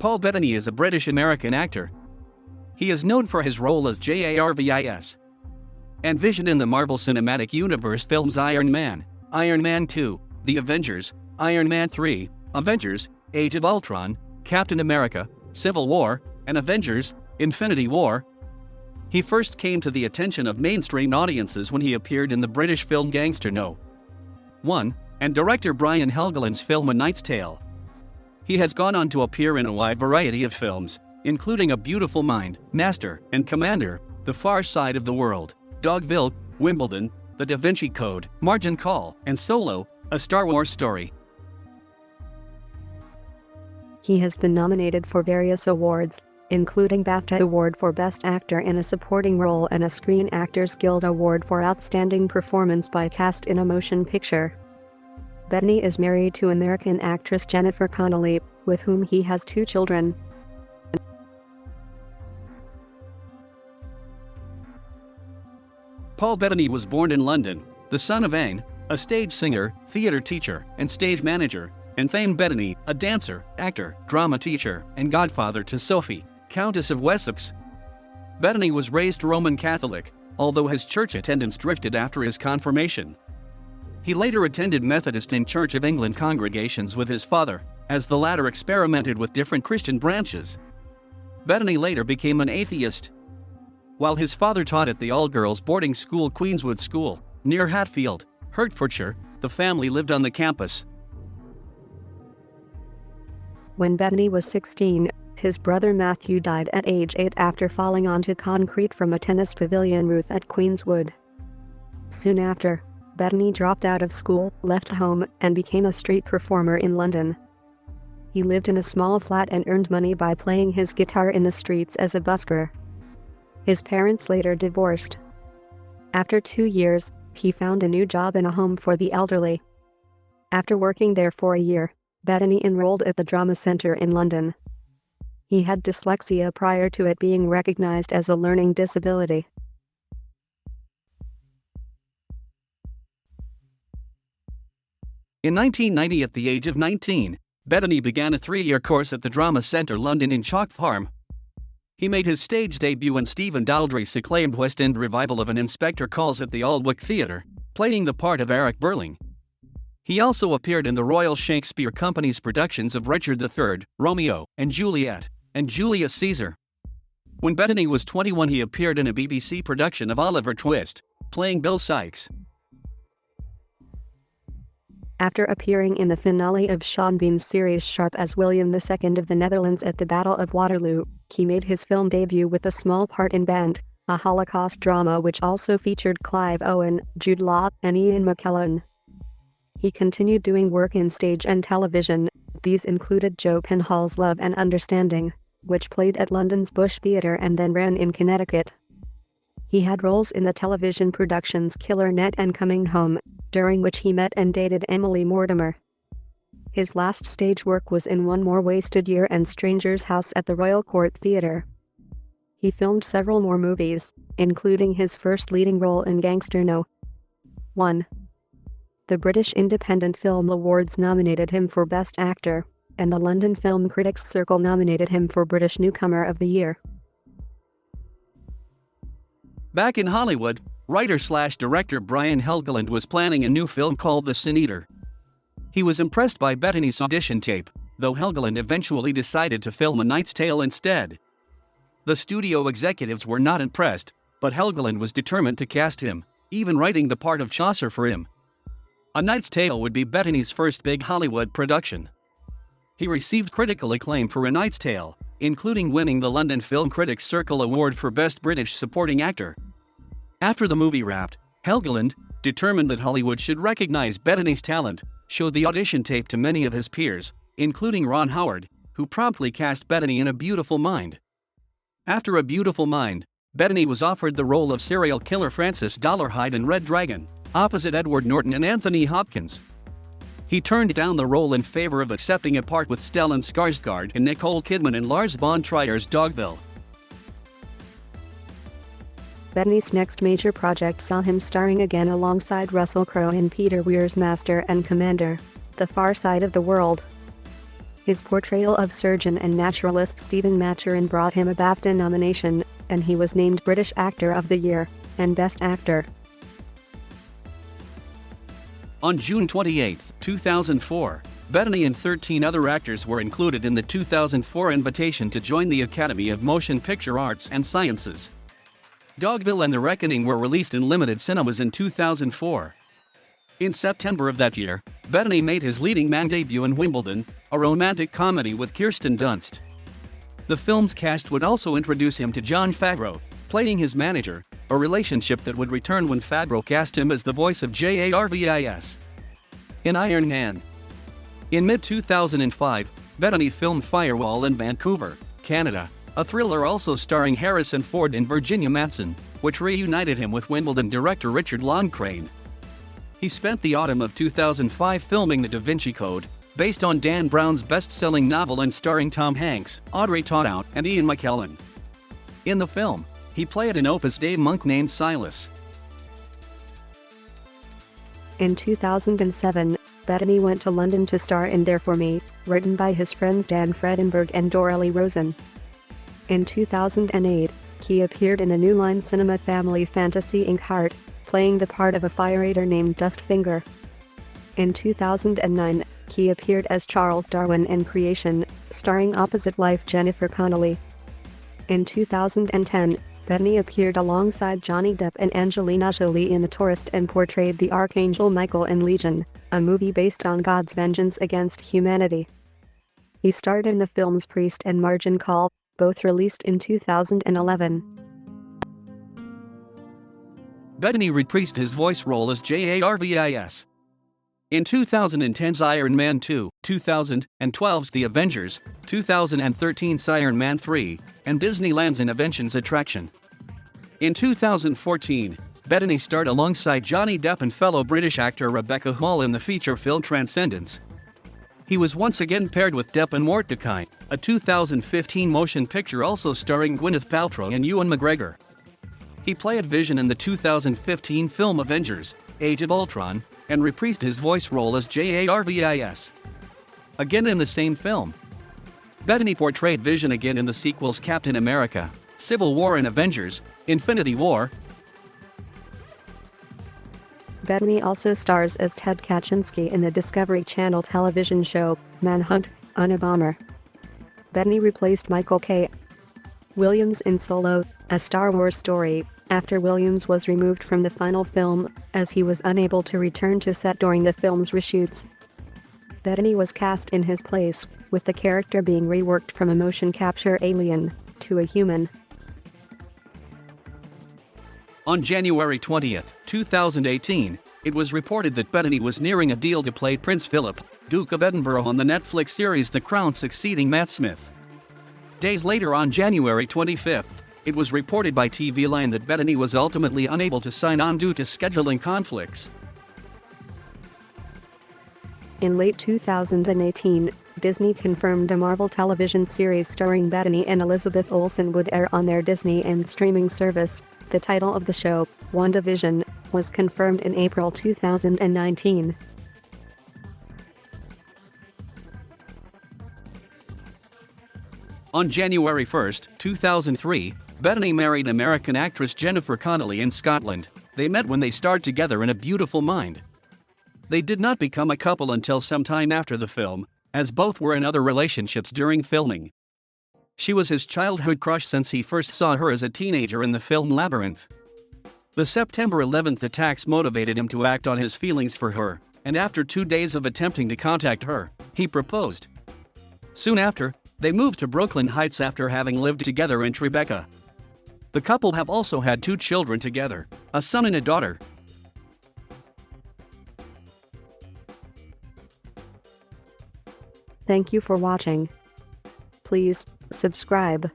Paul Bettany is a British-American actor. He is known for his role as Jarvis and Vision in the Marvel Cinematic Universe films Iron Man, Iron Man 2, The Avengers, Iron Man 3, Avengers, Age of Ultron, Captain America, Civil War, and Avengers, Infinity War. He first came to the attention of mainstream audiences when he appeared in the British film Gangster No. 1 and director Brian Helgeland's film A Knight's Tale. He has gone on to appear in a wide variety of films, including A Beautiful Mind, Master and Commander, The Far Side of the World, Dogville, Wimbledon, The Da Vinci Code, Margin Call, and Solo, A Star Wars Story. He has been nominated for various awards, including BAFTA Award for Best Actor in a Supporting Role and a Screen Actors Guild Award for Outstanding Performance by Cast in a Motion Picture. Bettany is married to American actress Jennifer Connelly, with whom he has 2 children. Paul Bettany was born in London, the son of Anne, a stage singer, theater teacher, and stage manager, and Thane Bettany, a dancer, actor, drama teacher, and godfather to Sophie, Countess of Wessex. Bettany was raised Roman Catholic, although his church attendance drifted after his confirmation. He later attended Methodist and Church of England congregations with his father, as the latter experimented with different Christian branches. Bettany later became an atheist. While his father taught at the all-girls boarding school Queenswood School, near Hatfield, Hertfordshire, the family lived on the campus. When Bettany was 16, his brother Matthew died at age 8 after falling onto concrete from a tennis pavilion roof at Queenswood. Soon after, Bettany dropped out of school, left home, and became a street performer in London. He lived in a small flat and earned money by playing his guitar in the streets as a busker. His parents later divorced. After 2 years, he found a new job in a home for the elderly. After working there for a year, Bettany enrolled at the Drama Centre in London. He had dyslexia prior to it being recognized as a learning disability. In 1990, at the age of 19, Bettany began a 3-year course at the Drama Centre London in Chalk Farm. He made his stage debut in Stephen Daldry's acclaimed West End revival of An Inspector Calls at the Aldwych Theatre, playing the part of Eric Burling. He also appeared in the Royal Shakespeare Company's productions of Richard III, Romeo and Juliet, and Julius Caesar. When Bettany was 21, he appeared in a BBC production of Oliver Twist, playing Bill Sykes. After appearing in the finale of Sean Bean's series Sharp as William II of the Netherlands at the Battle of Waterloo, he made his film debut with a small part in Band, a Holocaust drama which also featured Clive Owen, Jude Law, and Ian McKellen. He continued doing work in stage and television. These included Joe Penhall's Love and Understanding, which played at London's Bush Theatre and then ran in Connecticut. He had roles in the television productions Killer Net and Coming Home, during which he met and dated Emily Mortimer. His last stage work was in One More Wasted Year and Stranger's House at the Royal Court Theatre. He filmed several more movies, including his first leading role in Gangster No. 1. The British Independent Film Awards nominated him for Best Actor, and the London Film Critics Circle nominated him for British Newcomer of the Year. Back in Hollywood, writer-slash-director Brian Helgeland was planning a new film called The Sin Eater. He was impressed by Bettany's audition tape, though Helgeland eventually decided to film A Knight's Tale instead. The studio executives were not impressed, but Helgeland was determined to cast him, even writing the part of Chaucer for him. A Knight's Tale would be Bettany's first big Hollywood production. He received critical acclaim for A Knight's Tale, including winning the London Film Critics Circle Award for Best British Supporting Actor. After the movie wrapped, Helgeland, determined that Hollywood should recognize Bettany's talent, showed the audition tape to many of his peers, including Ron Howard, who promptly cast Bettany in A Beautiful Mind. After A Beautiful Mind, Bettany was offered the role of serial killer Francis Dolarhyde in Red Dragon, opposite Edward Norton and Anthony Hopkins. He turned down the role in favor of accepting a part with Stellan Skarsgård and Nicole Kidman in Lars von Trier's Dogville. Bettany's next major project saw him starring again alongside Russell Crowe in Peter Weir's Master and Commander, The Far Side of the World. His portrayal of surgeon and naturalist Stephen Maturin brought him a BAFTA nomination, and he was named British Actor of the Year and Best Actor. On June 28, 2004, Bettany and 13 other actors were included in the 2004 invitation to join the Academy of Motion Picture Arts and Sciences. Dogville and The Reckoning were released in limited cinemas in 2004. In September of that year, Bettany made his leading man debut in Wimbledon, a romantic comedy with Kirsten Dunst. The film's cast would also introduce him to John Favreau, playing his manager, a relationship that would return when Favreau cast him as the voice of Jarvis in Iron Man. In mid-2005, Bettany filmed Firewall in Vancouver, Canada, a thriller also starring Harrison Ford and Virginia Madsen, which reunited him with Wimbledon director Richard Loncraine. He spent the autumn of 2005 filming The Da Vinci Code, based on Dan Brown's best-selling novel and starring Tom Hanks, Audrey Tautou, and Ian McKellen. In the film, he played an Opus Dei monk named Silas. In 2007, Bettany went to London to star in There For Me, written by his friends Dan Fredenberg and Doralee Rosen. In 2008, he appeared in the New Line Cinema family fantasy Inkheart, playing the part of a fire eater named Dustfinger. In 2009, he appeared as Charles Darwin in Creation, starring opposite wife Jennifer Connelly. In 2010, Bettany appeared alongside Johnny Depp and Angelina Jolie in The Tourist and portrayed the Archangel Michael in Legion, a movie based on God's vengeance against humanity. He starred in the films Priest and Margin Call, both released in 2011. Bettany reprised his voice role as Jarvis in 2010's Iron Man 2, 2012's The Avengers, 2013's Iron Man 3, and Disneyland's Inventions attraction. In 2014, Bettany starred alongside Johnny Depp and fellow British actor Rebecca Hall in the feature film Transcendence. He was once again paired with Depp in Mordecai, a 2015 motion picture also starring Gwyneth Paltrow and Ewan McGregor. He played Vision in the 2015 film Avengers, Age of Ultron, and reprised his voice role as Jarvis. Again in the same film, Bettany portrayed Vision again in the sequels Captain America, Civil War and Avengers, Infinity War. Bettany also stars as Ted Kaczynski in the Discovery Channel television show, Manhunt, Unabomber. Bettany replaced Michael K. Williams in Solo, a Star Wars story, after Williams was removed from the final film, as he was unable to return to set during the film's reshoots. Bettany was cast in his place, with the character being reworked from a motion capture alien to a human. On January 20, 2018, it was reported that Bettany was nearing a deal to play Prince Philip, Duke of Edinburgh on the Netflix series The Crown, succeeding Matt Smith. Days later, on January 25, it was reported by TV Line that Bettany was ultimately unable to sign on due to scheduling conflicts. In late 2018, Disney confirmed a Marvel television series starring Bettany and Elizabeth Olsen would air on their Disney and streaming service. The title of the show, WandaVision, was confirmed in April 2019. On January 1, 2003, Bettany married American actress Jennifer Connelly in Scotland. They met when they starred together in A Beautiful Mind. They did not become a couple until some time after the film, as both were in other relationships during filming. She was his childhood crush since he first saw her as a teenager in the film Labyrinth. The September 11th attacks motivated him to act on his feelings for her, and after 2 days of attempting to contact her, he proposed. Soon after, they moved to Brooklyn Heights after having lived together in Tribeca. The couple have also had 2 children together, a son and a daughter. Thank you for watching. Please subscribe.